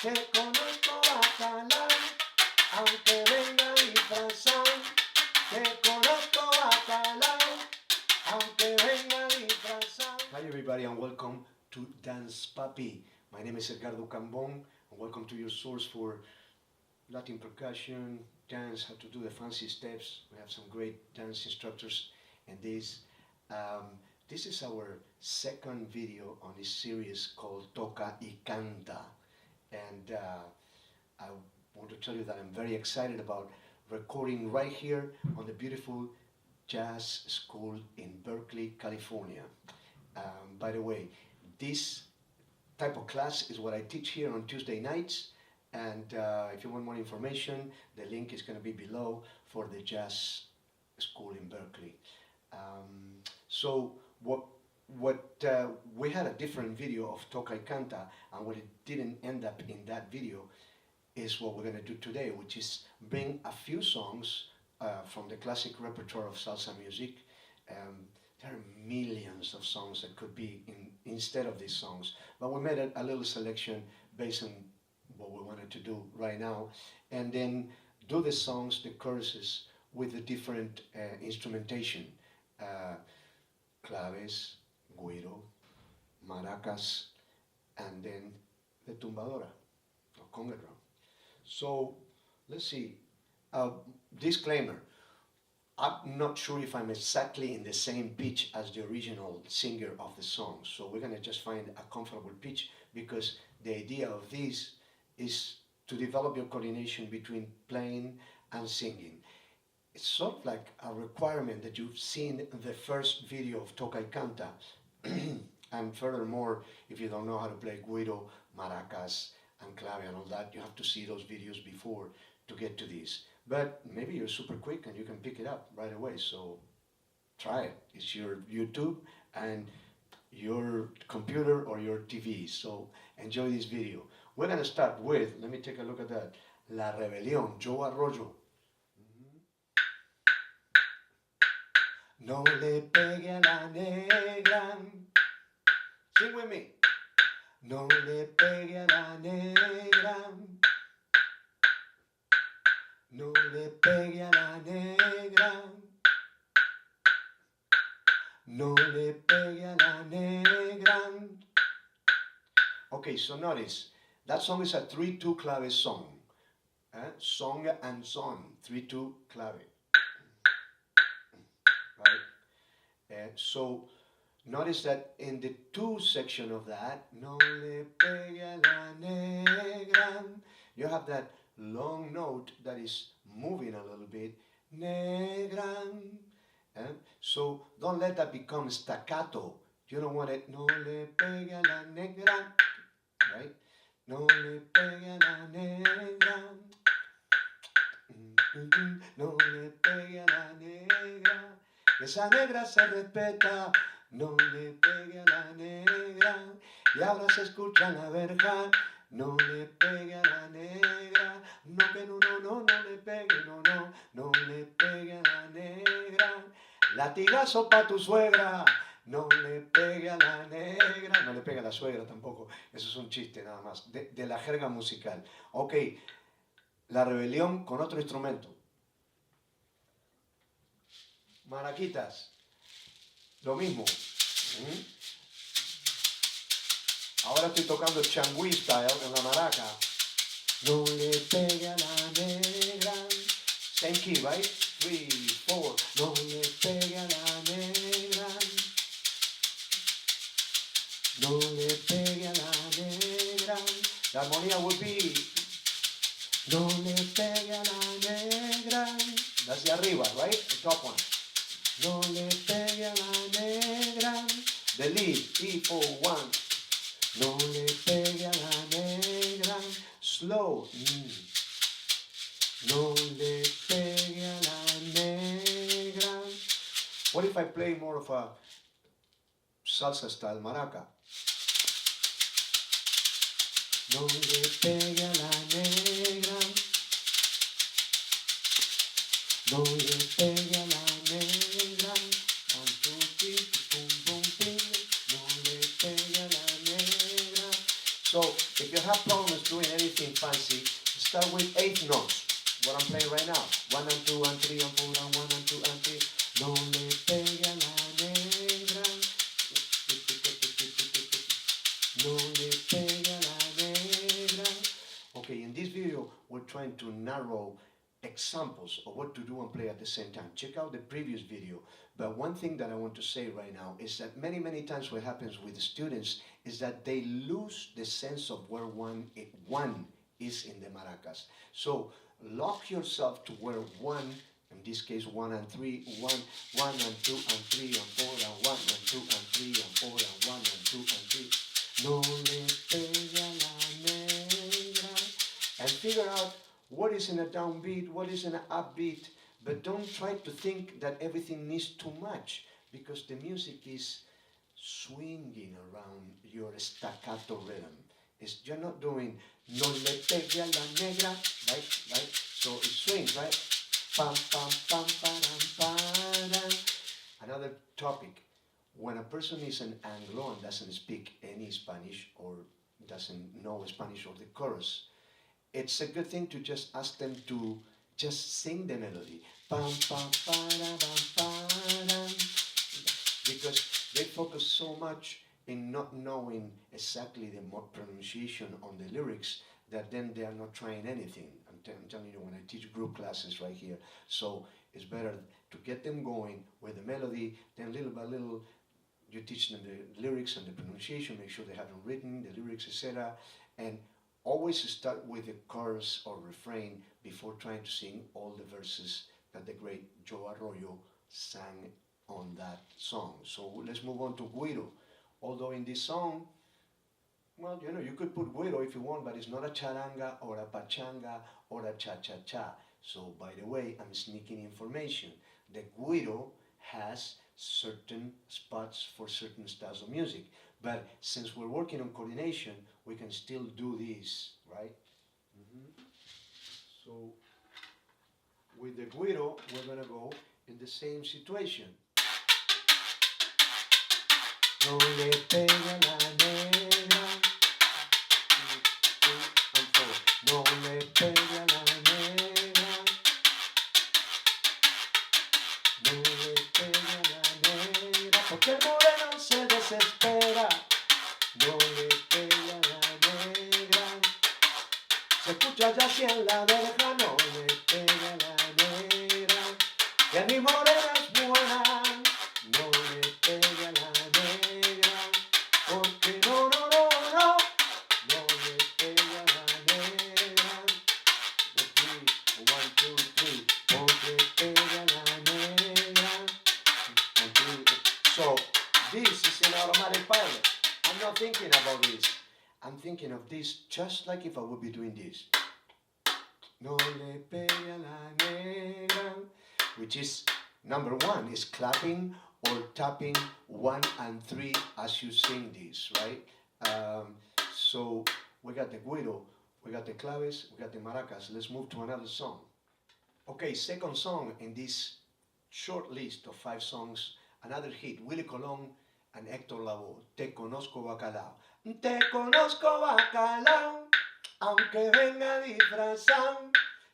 Te conozco bacalao, aunque venga disfrazado. Te conozco bacalao, aunque venga disfrazado. Hi everybody and welcome to Dance Papi. My name is Edgardo Cambon and welcome to your source for Latin percussion, dance, how to do the fancy steps. We have some great dance instructors and this is our second video on this series called Toca y Canta. And I want to tell you that I'm very excited about recording right here on the beautiful jazz school in Berkeley, California. By the way, this type of class is what I teach here on Tuesday nights. And if you want more information, the link is going to be below for the jazz school in Berkeley. So we had a different video of Toca y Canta, and what it didn't end up in that video is what we're going to do today, which is bring a few songs from the classic repertoire of salsa music. There are millions of songs that could be instead of these songs, but we made a little selection based on what we wanted to do right now, and then do the songs, the choruses, with the different instrumentation. Claves, Güiro, Maracas, and then the tumbadora, or conga drum. So, let's see. Disclaimer, I'm not sure if I'm exactly in the same pitch as the original singer of the song, so we're going to just find a comfortable pitch, because the idea of this is to develop your coordination between playing and singing. It's sort of like a requirement that you've seen the first video of Toca y Canta. And furthermore, if you don't know how to play Güiro, Maracas, and Clave and all that, you have to see those videos before to get to this. But maybe you're super quick and you can pick it up right away, so try it. It's your YouTube and your computer or your TV, so enjoy this video. We're going to start with, let me take a look at that, La Rebelión, Joe Arroyo. No le pegue a la negra. Sing with me. No le pegue a la negra. No le pegue a la negra. No le pegue a la negra. Okay, so notice, that song is a 3-2 clave song. Song and song, 3-2 clave. Right? So notice that in the 2 section of that, no le pegue a la negra, you have that long note that is moving a little bit, negra. So don't let that become staccato. You don't want it, no le pegue a la negra, right? No le pegue a la negra. No le pegue a la negra. Esa negra se respeta. No le pegue a la negra. Y ahora se escucha la verja. No le pegue a la negra. No que no le pegue, no le pegue a la negra. Latigazo pa' tu suegra. No le pegue a la negra. No le pegue a la suegra tampoco. Eso es un chiste nada más. De la jerga musical. Ok. La Rebelión con otro instrumento. Maraquitas. Lo mismo. Ahora estoy tocando changüí style en la maraca. No le pegue a la negra. Same key, right? 3, 4. No le pegue a la negra. No le pegue a la negra. La armonía would be. No le pegue a la negra. That's the arriba, right? The top one. No le pegue a la negra. The lead, E4-1. No le pegue a la negra. Slow. No le pegue a la negra. What if I play more of a salsa style maraca? No le pegue a la negra. No le pegue a la negra. No le pegue a la negra. So if you have problems doing anything anything fancy, start with 8 notes. What I'm playing right now. 1 and 2 and 3 and 4 and 1 and 2 and 3. No le pegue a la negra. No le pegue a la negra. Okay, in this video, we're trying to narrow examples of what to do and play at the same time. Check out the previous video. But one thing that I want to say right now is that many times what happens with the students is that they lose the sense of where one is in the maracas. So lock yourself to where one, in this case 1 and 3, 1 and 2 and 3 and 4 and 1 and 2 and 3 and 4 and 1 and 2 and 3. No le pegue a la negra. And figure out what is in a downbeat, what is in an upbeat, but don't try to think that everything needs too much, because the music is swinging around your staccato rhythm. You're not doing no le pegue a la negra, right? So it swings, right? Pam, pam, pam, param, param. Another topic, when a person is an Anglo and doesn't speak any Spanish or doesn't know Spanish or the chorus, it's a good thing to just ask them to just sing the melody. Pam, pam, para, pam, param. Because they focus so much in not knowing exactly the pronunciation on the lyrics that then they are not trying anything. I'm telling you, when I teach group classes right here, so it's better to get them going with the melody, then little by little you teach them the lyrics and the pronunciation, make sure they have them written, the lyrics, etc. And always start with the chorus or refrain before trying to sing all the verses that the great Joe Arroyo sang on that song. So let's move on to Güiro. Although in this song, well, you could put Güiro if you want, but it's not a charanga or a pachanga or a cha-cha-cha. So by the way, I'm sneaking information. The Güiro has certain spots for certain styles of music. But since we're working on coordination, we can still do this, right? So with the Güiro, we're gonna go in the same situation. No le pegue a la negra. 2 and 4. No le pegue a la negra. No le pegue a la negra. Porque el moreno se desespera. No le pegue a la negra. Se escucha ya si en la verja. No le pegue a la negra. Que mi morena es buena. No le pegue a la negra. Porque no. No le pegue a la negra. 1, 2, 3. Porque pegue a la negra. So this is in automatic pilot. I'm not thinking about this. I'm thinking of this just like if I would be doing this. No le pegue a la negra. Which is, number 1 is clapping or tapping 1 and 3 as you sing this, right? So we got the Güiro, we got the Claves, we got the Maracas. Let's move to another song. Okay, second song in this short list of 5 songs, another hit, Willie Colón and Héctor Lavoe, Te Conozco Bacalao. Te conozco bacalao, aunque venga disfrazado.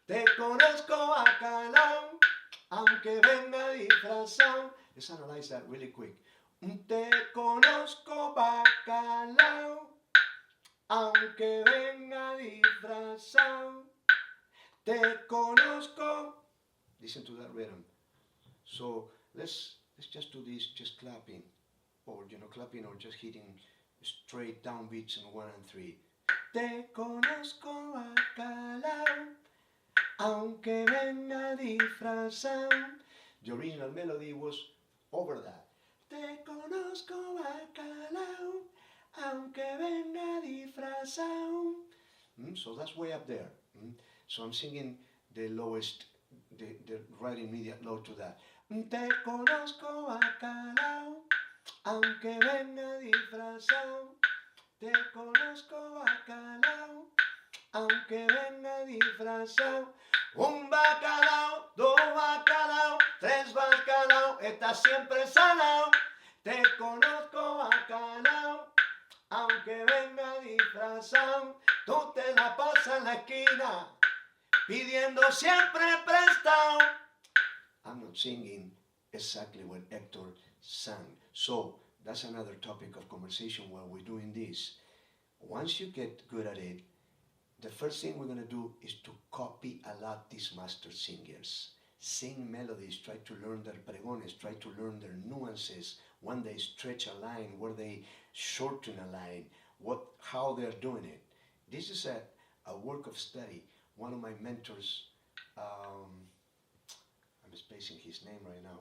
Te conozco bacalao, aunque venga disfrazado. Let's analyze that really quick. Te conozco bacalao, aunque venga disfrazado. Te conozco. Listen to that rhythm. So let's just do this, just clapping, or clapping or just hitting straight down beats in 1 and 3. Te conozco bacalao, aunque venga disfrazado. The original melody was over that. Te conozco bacalao, aunque venga disfrazado. So that's way up there. So I'm singing the lowest, the right immediate low to that. Te conozco bacalao, aunque venga disfrazado. Te conozco bacalao, aunque venga disfrazado. Un bacalao, 2 bacalao, 3 bacalao, está siempre salao. Te conozco bacalao, aunque venga disfrazado. Tú te la pasas en la esquina, pidiendo siempre prestado. I'm not singing exactly what Héctor sang. So that's another topic of conversation while we're doing this. Once you get good at it, the first thing we're going to do is to copy a lot these master singers. Sing melodies, try to learn their pregones, try to learn their nuances, when they stretch a line, where they shorten a line, how they're doing it. This is a work of study. One of my mentors, I'm spacing his name right now,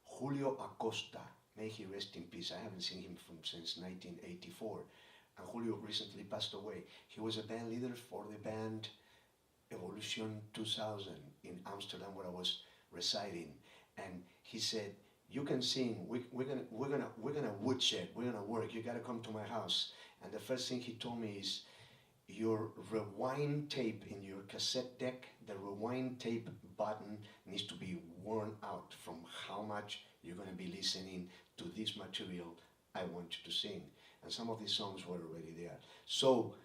Julio Acosta, may he rest in peace. I haven't seen him since 1984. And Julio recently passed away. He was a band leader for the band Evolution 2000 in Amsterdam, where I was residing. And he said, "You can sing. We're gonna woodshed. We're gonna work. You gotta come to my house." And the first thing he told me is, your rewind tape in your cassette deck, the rewind tape button needs to be worn out from how much you're going to be listening to this material I want you to sing. And some of these songs were already there. So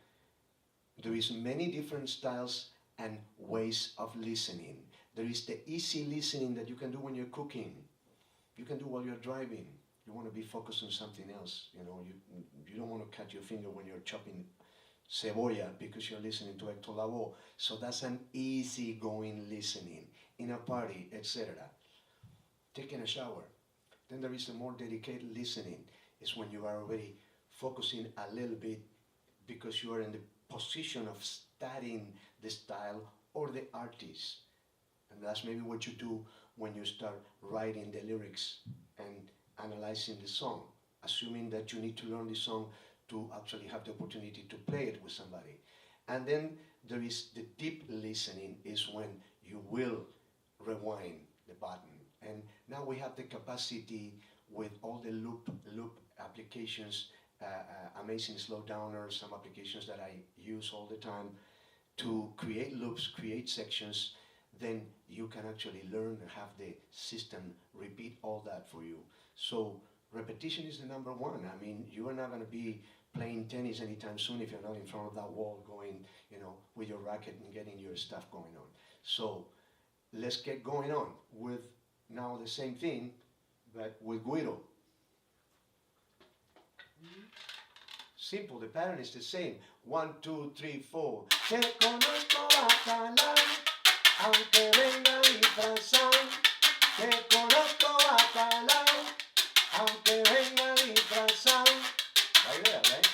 there is many different styles and ways of listening. There is the easy listening that you can do when you're cooking. You can do while you're driving. You want to be focused on something else. You know, you don't want to cut your finger when you're chopping cebolla because you're listening to Héctor Lavoe. So that's an easy-going listening in a party, etc. Taking a shower. Then there is a more dedicated listening. It's when you are already focusing a little bit because you are in the position of studying the style or the artist. And that's maybe what you do when you start writing the lyrics and analyzing the song, assuming that you need to learn the song to actually have the opportunity to play it with somebody. And then there is the deep listening, is when you will rewind the button. And now we have the capacity with all the loop applications, amazing slowdowners, some applications that I use all the time to create loops, create sections. Then you can actually learn and have the system repeat all that for you. So repetition is the number one. I mean, you are not going to be playing tennis anytime soon if you're not in front of that wall going, you know, with your racket and getting your stuff going on. So let's get going on with now the same thing, but with Güiro. Simple, the pattern is the same. 1, 2, 3, 4. Te conozco bacalao, aunque venga disfrazado. Te conozco bacalao, aunque venga disfrazado. Right there, right?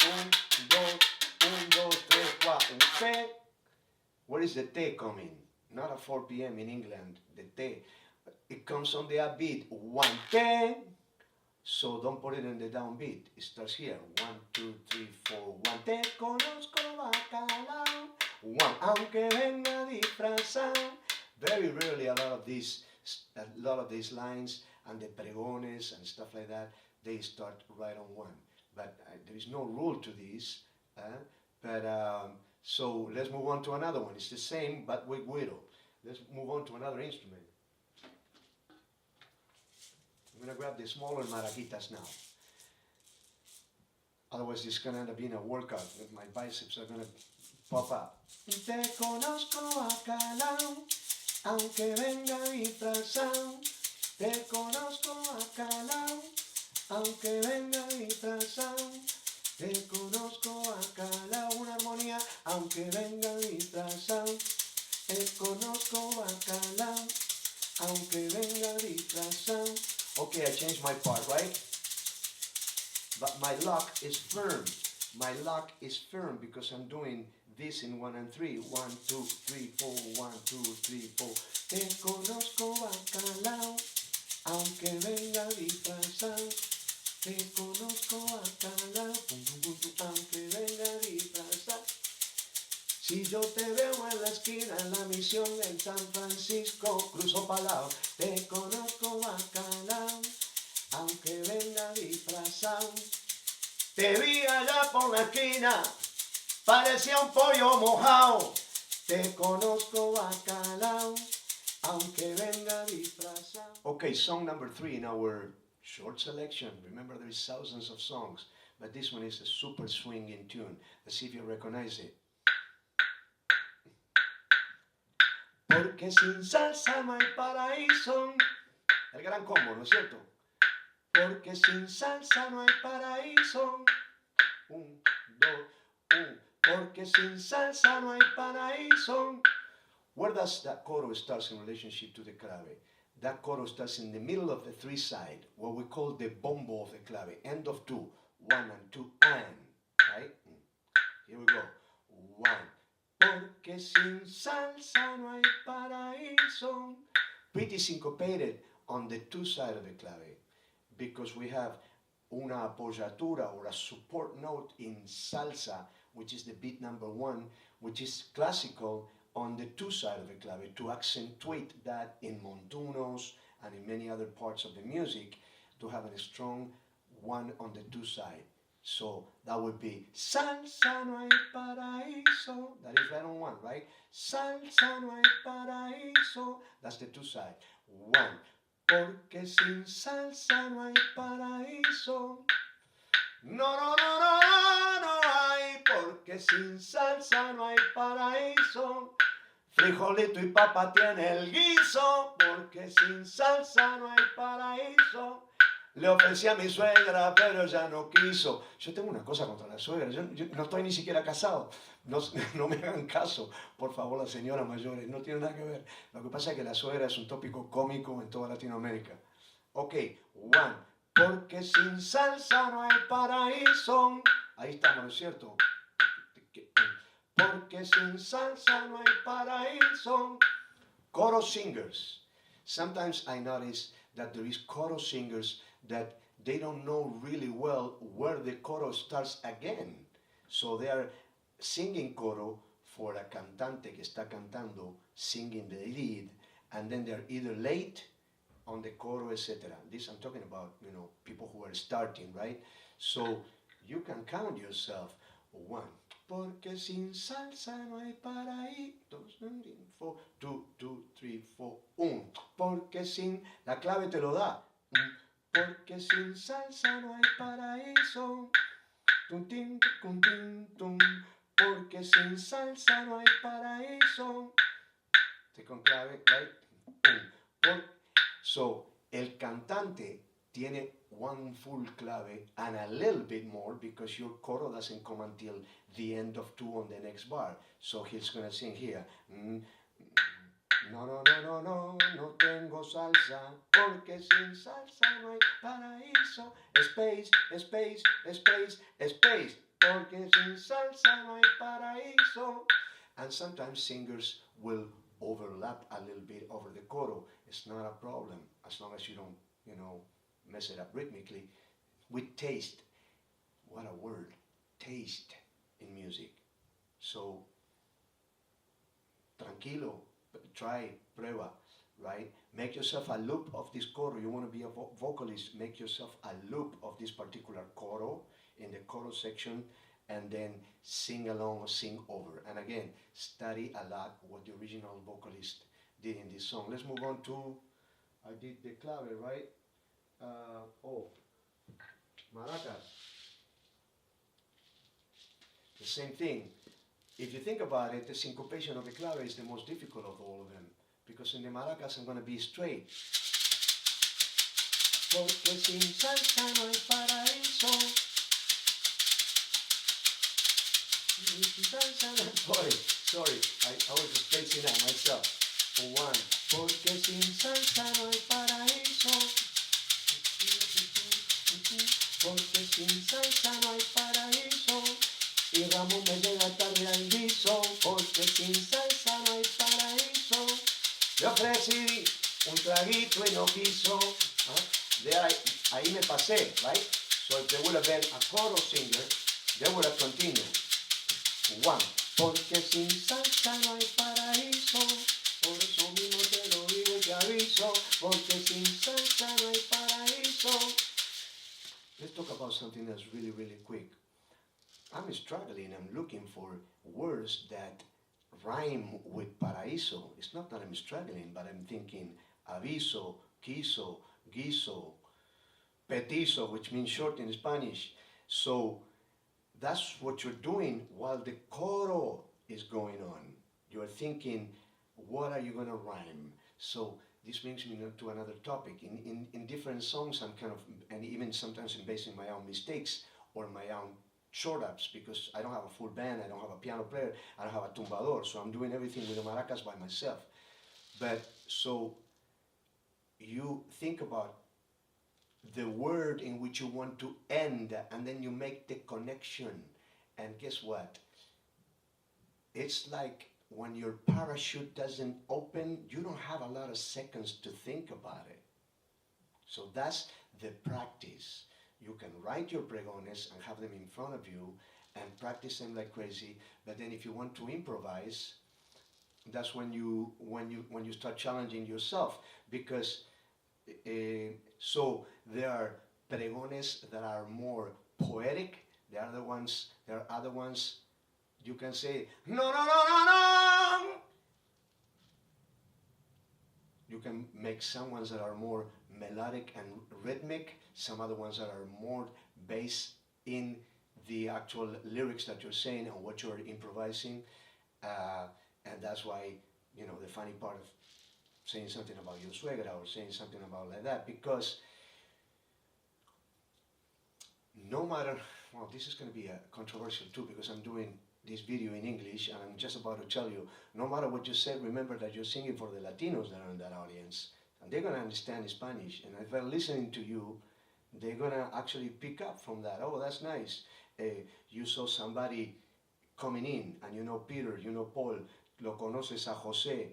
1, 2, 3, 4. Te. Where is the te coming? Not at 4 p.m. in England. The te. It comes on the upbeat. 1, te. So don't put it in the downbeat. It starts here. 1, 2, 3, 4. 1. Te conozco bacalao. 1. Aunque venga disfrazado. Very rarely a lot of these lines and the pregones and stuff like that, they start right on 1. But there is no rule to this. So let's move on to another one. It's the same, but with Güiro. Let's move on to another instrument. I'm going to grab the smaller maraquitas now. Otherwise, it's going to end up being a workout. My biceps are going to pop up. Te conozco bacalao, aunque venga disfrazado. Te conozco bacalao, aunque venga disfrazado. Te conozco bacalao, una armonía, aunque venga disfrazado. Te conozco bacalao, aunque venga disfrazado. Okay, I changed my part, right? But my lock is firm. My lock is firm because I'm doing this in 1 and 3. 1, 2, 3, 4. 1, 2, 3, 4. Te conozco bacalao, aunque venga disfrazado. Te conozco bacalao, aunque venga disfrazado. Si yo te veo en la esquina, en la misión en San Francisco, cruzo palao. Te conozco bacalao, aunque venga disfrazado. Te vi allá por la esquina, parecía un pollo mojado. Te conozco bacalao, aunque venga disfrazado. Okay, song number 3 in our short selection. Remember, there is thousands of songs, but this one is a super swinging tune. Let's see if you recognize it. Porque sin salsa no hay paraíso. El Gran Cambón, ¿no es cierto? Porque sin salsa no hay paraíso. Un, dos, un. Porque sin salsa no hay paraíso. Where does that choro starts in relationship to the clave? That choro starts in the middle of the three side, what we call the bombo of the clave. End of two. One and two and. Right? Here we go. One. Porque sin salsa no hay paraíso. Pretty syncopated on the two side of the clave, because we have una apoyatura or a support note in salsa, which is the beat number one, which is classical on the two side of the clave, to accentuate that in montunos and in many other parts of the music, to have a strong one on the two side. So that would be salsa no hay paraíso. That is right on one, right? Salsa no hay paraíso. That's the two side. One. Porque sin salsa no hay paraíso. No, no, no, no, no hay. Porque sin salsa no hay paraíso. Frijolito y papa tiene el guiso. Porque sin salsa no hay paraíso. Le ofrecí a mi suegra, pero ya no quiso. Yo tengo una cosa contra la suegra. Yo no estoy ni siquiera casado. No me hagan caso, por favor, las señoras mayores. No tiene nada que ver. Lo que pasa es que la suegra es un tópico cómico en toda Latinoamérica. Ok, one. Porque sin salsa no hay paraíso. Ahí estamos, ¿no es cierto? Porque sin salsa no hay paraíso. Chorus singers. Sometimes I notice that there is chorus singers that they don't know really well where the chorus starts again. So they are singing coro for a cantante que está cantando, singing the lead, and then they're either late on the coro, etc. This I'm talking about, people who are starting, right? So you can count yourself. One. Porque sin salsa no hay paraíso. 2, 3, 4, 1. Porque sin, la clave te lo da. Porque sin salsa no hay paraíso. Tum, tin, tum, tin, tum. Porque sin salsa no hay paraíso. Second clave, right? So, el cantante tiene one full clave and a little bit more, because your coro doesn't come until the end of two on the next bar. So he's going to sing here. No, no, no, no, no, no tengo salsa, porque sin salsa no hay paraíso. Space, space, space, space, porque sin salsa no hay paraíso. And sometimes singers will overlap a little bit over the coro. It's not a problem, as long as you don't, mess it up rhythmically. With taste. What a word. Taste in music. So, tranquilo, try, prueba, right? Make yourself a loop of this coro. You want to be a vocalist, make yourself a loop of this particular coro in the chorus section, and then sing along or sing over. And again, study a lot what the original vocalist did in this song. Let's move on to, I did the clave, right? Maracas. The same thing. If you think about it, the syncopation of the clave is the most difficult of all of them, because in the maracas I'm going to be straight. Porque sin salsa no hay paraíso. Sorry, I was spacing out myself. One. Porque sin salsa no hay paraíso. Porque sin salsa no hay paraíso. Y Ramón me llega tarde al guiso. Porque sin salsa no hay paraíso. Le ofrecí un traguito y no quiso. Ahí me pasé, right? So if there would have been a chorus singer, they would have continued. One. Porque sin salsa no hay paraíso. Por eso mismo te lo digo y te aviso. Porque sin salsa no hay paraíso. Let's talk about something that's really, really quick. I'm struggling. I'm looking for words that rhyme with paraíso. It's not that I'm struggling, but I'm thinking aviso, quiso, guiso, petizo, which means short in Spanish. So that's what you're doing while the coro is going on. You're thinking, what are you going to rhyme? So this brings me to another topic. In different songs, I'm kind of, and even sometimes I'm basing my own mistakes or my own short ups, because I don't have a full band, I don't have a piano player, I don't have a tumbador, so I'm doing everything with the maracas by myself. But so you think about the word in which you want to end, and then you make the connection. And guess what? It's like when your parachute doesn't open, you don't have a lot of seconds to think about it. So that's the practice. You can write your pregones and have them in front of you and practice them like crazy. But then if you want to improvise, that's when you start challenging yourself, because so there are pregones that are more poetic. There are other ones you can say no no no no no. You can make some ones that are more melodic and rhythmic, some other ones that are more based in the actual lyrics that you're saying and what you're improvising. And that's why, you know, the funny part of saying something about your suegra or saying something about like that, because no matter, well, this is going to be controversial too, because I'm doing this video in English and I'm just about to tell you, no matter what you said, remember that you're singing for the Latinos that are in that audience, and they're going to understand Spanish, and if they're listening to you, they're going to actually pick up from that. Oh, that's nice. You saw somebody coming in, and you know Peter, you know Paul, lo conoces a José,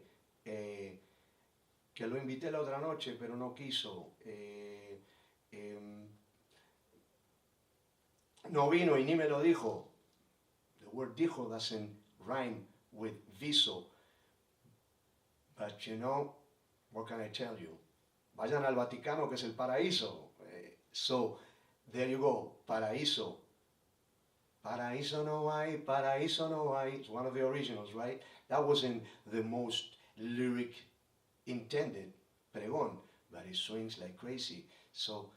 que lo invité la otra noche, pero no quiso. No vino y ni me lo dijo. The word dijo doesn't rhyme with viso. But you know, what can I tell you? Vayan al Vaticano, que es el Paraíso. So, there you go, Paraíso. Paraíso no hay, Paraíso no hay. It's one of the originals, right? That wasn't the most lyric intended pregón, but it swings like crazy. So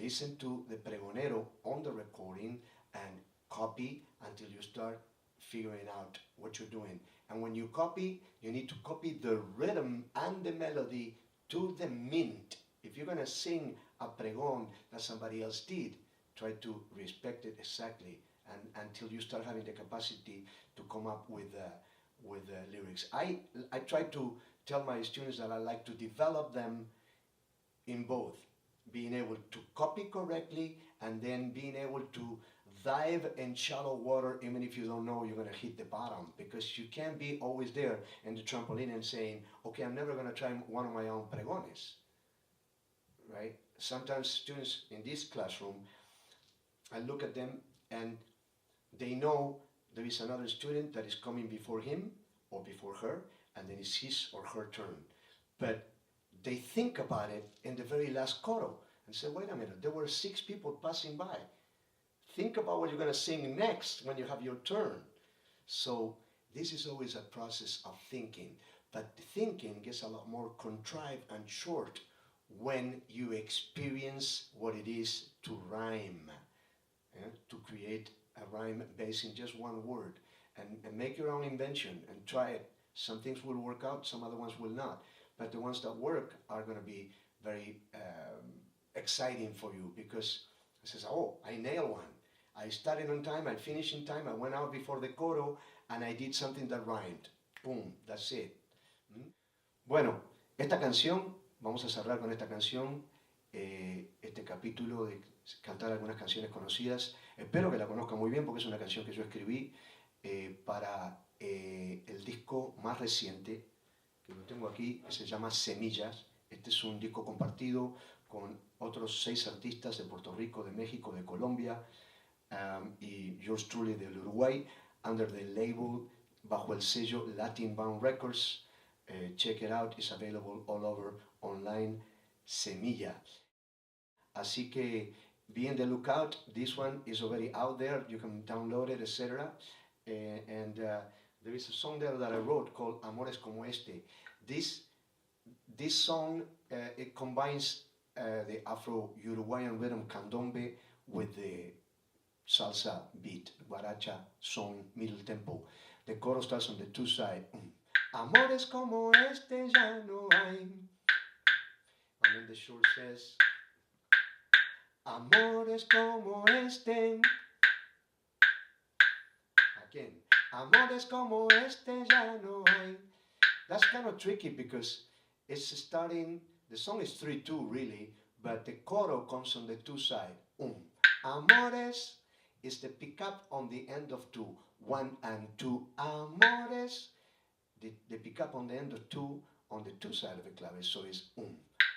listen to the pregonero on the recording and copy until you start figuring out what you're doing. And when you copy, you need to copy the rhythm and the melody to the mint. If you're going to sing a pregón that somebody else did, try to respect it exactly, and until you start having the capacity to come up with lyrics. I try to tell my students that I like to develop them in both, being able to copy correctly and then being able to dive in shallow water. Even if you don't know you're going to hit the bottom, because you can't be always there in the trampoline and saying, okay, I'm never going to try one of my own pregones, right? Sometimes students in this classroom, I look at them and they know there is another student that is coming before him or before her, and then it's his or her turn. But they think about it in the very last coro and say, wait a minute, there were 6 people passing by. Think about what you're going to sing next when you have your turn. So this is always a process of thinking, but thinking gets a lot more contrived and short when you experience what it is to rhyme, to create a rhyme based in just one word, and make your own invention and try it. Some things will work out, some other ones will not. But the ones that work are going to be very exciting for you, because it says, oh, I nailed one. I started on time, I finished in time, I went out before the coro, and I did something that rhymed. Boom, that's it. Bueno, esta canción, vamos a cerrar con esta canción, este capítulo de cantar algunas canciones conocidas. Espero que la conozcan muy bien, porque es una canción que yo escribí para el disco más reciente, que lo tengo aquí, que se llama Semillas. Este es un disco compartido con otros 6 artistas de Puerto Rico, de México, de Colombia, y yours truly del Uruguay, under the label, bajo el sello Latin Bound Records. Check it out, it's available all over online, Semilla. Así que be on the lookout. This one is already out there, you can download it, etc. And there is a song there that I wrote called Amores como Este. This song, it combines the Afro-Uruguayan rhythm candombe with the salsa beat, guaracha, son, middle tempo. The chorus starts on the two side. Amores como este ya no hay. And then the short says, amores como este. Again, amores como este ya no hay. That's kind of tricky because it's starting, the song is 3-2 really, but the coro comes on the two side. Amores is the pickup on the end of two. 1 and 2. Amores, the pickup on the end of two on the two side of the clave, so it's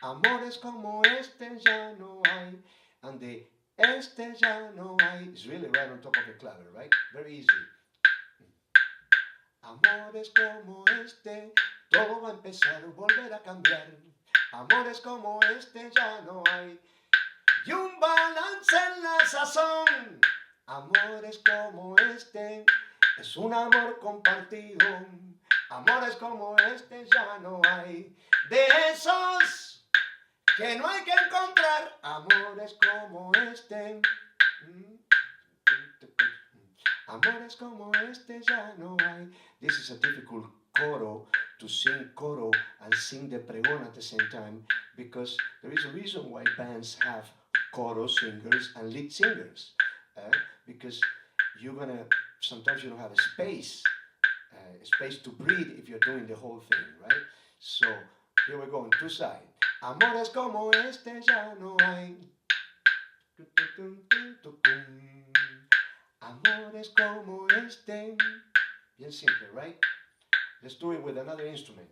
Amores como este ya no hay. And the este ya no hay is really right on top of the clave, right? Very easy. Amores como este, todo va a empezar, volver a cambiar. Amores como este ya no hay. Y un balance en la sazón. Amores como este, es un amor compartido. Amores como este ya no hay. De esos que no hay que encontrar. Amores como este. Amores como este ya no hay. This is a difficult coro to sing coro and sing the pregón at the same time, because there is a reason why bands have coro singers and lead singers, because sometimes you don't have a space to breathe if you're doing the whole thing, right? So here we go on two sides. Amores como este ya no hay. Amores como este. Bien simple, right? Let's do it with another instrument.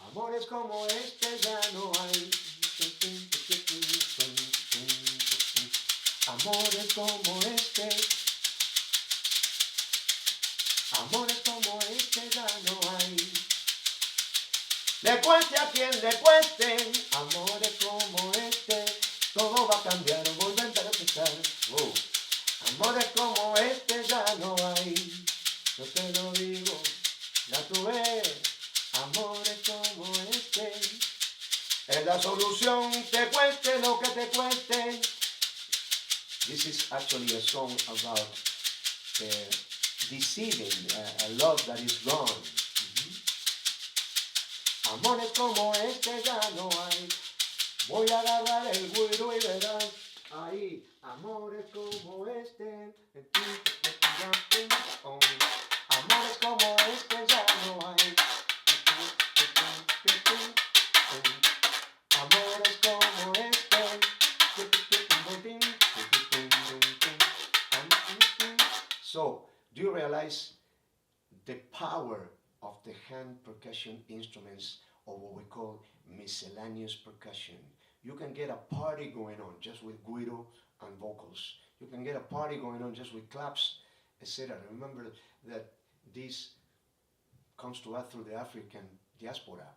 Amores como este ya no hay. Amores como este. Amores como este ya no hay. Le cueste a quien le cueste. Amores como este. Todo va a cambiar, volver a empezar. Amores como este ya no hay. Yo te lo digo, ya tuve. Amores como este. Es la solución, te cueste lo que te cueste. This is actually a song about deceiving a love that is gone. Amores como este ya no hay. Voy a agarrar el güiro y verás ahí. Amores como este. Amores como este ya no hay. Amores como este. So, do you realize the power of the hand percussion instruments, or what we call miscellaneous percussion? You can get a party going on just with güiro and vocals. You can get a party going on just with claps, etc. Remember that this comes to us through the African diaspora.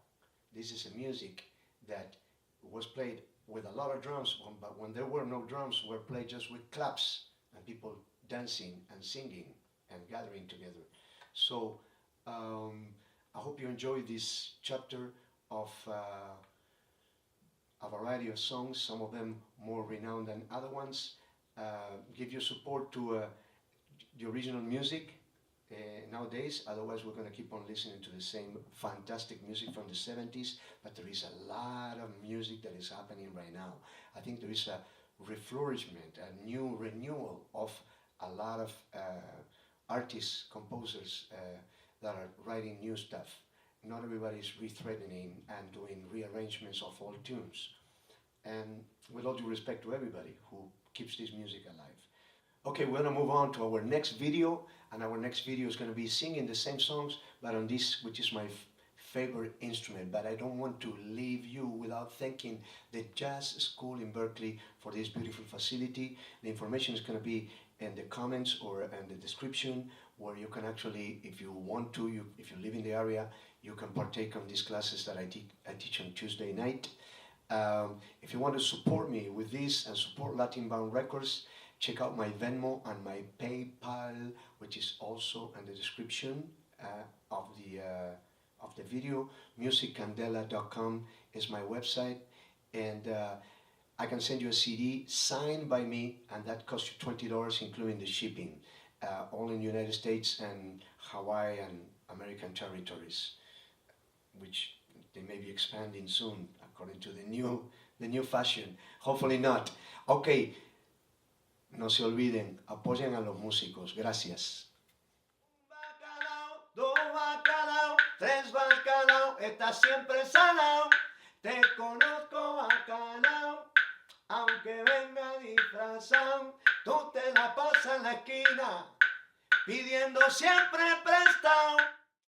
This is a music that was played with a lot of drums, but when there were no drums, were played just with claps and people dancing and singing and gathering together. So I hope you enjoy this chapter of a variety of songs, some of them more renowned than other ones. Give your support to the original music nowadays, otherwise we're going to keep on listening to the same fantastic music from the 70s, but there is a lot of music that is happening right now. I think there is a reflourishment, a new renewal of a lot of artists, composers that are writing new stuff. Not everybody is rethreading and doing rearrangements of old tunes. And with all due respect to everybody who keeps this music alive. Okay, we're going to move on to our next video, and our next video is going to be singing the same songs, but on this, which is my favorite instrument. But I don't want to leave you without thanking the Jazz School in Berkeley for this beautiful facility. The information is going to be in the comments or in the description, where you can actually, if you want to, if you live in the area, you can partake on these classes that I teach on Tuesday night. If you want to support me with this and support Latin Bound Records, check out my Venmo and my PayPal, which is also in the description of the video. Musiccandela.com is my website, and I can send you a CD signed by me, and that costs you $20, including the shipping, all in the United States and Hawaii and American territories, which they may be expanding soon, according to the new fashion. Hopefully not. Okay, no se olviden, apoyen a los músicos. Gracias. Bacalao, dos bacalao, tres bacalao, estás siempre salao. Te conozco bacalao, aunque venga disfrazado. Tú te la pasas en la esquina, pidiendo siempre prestado.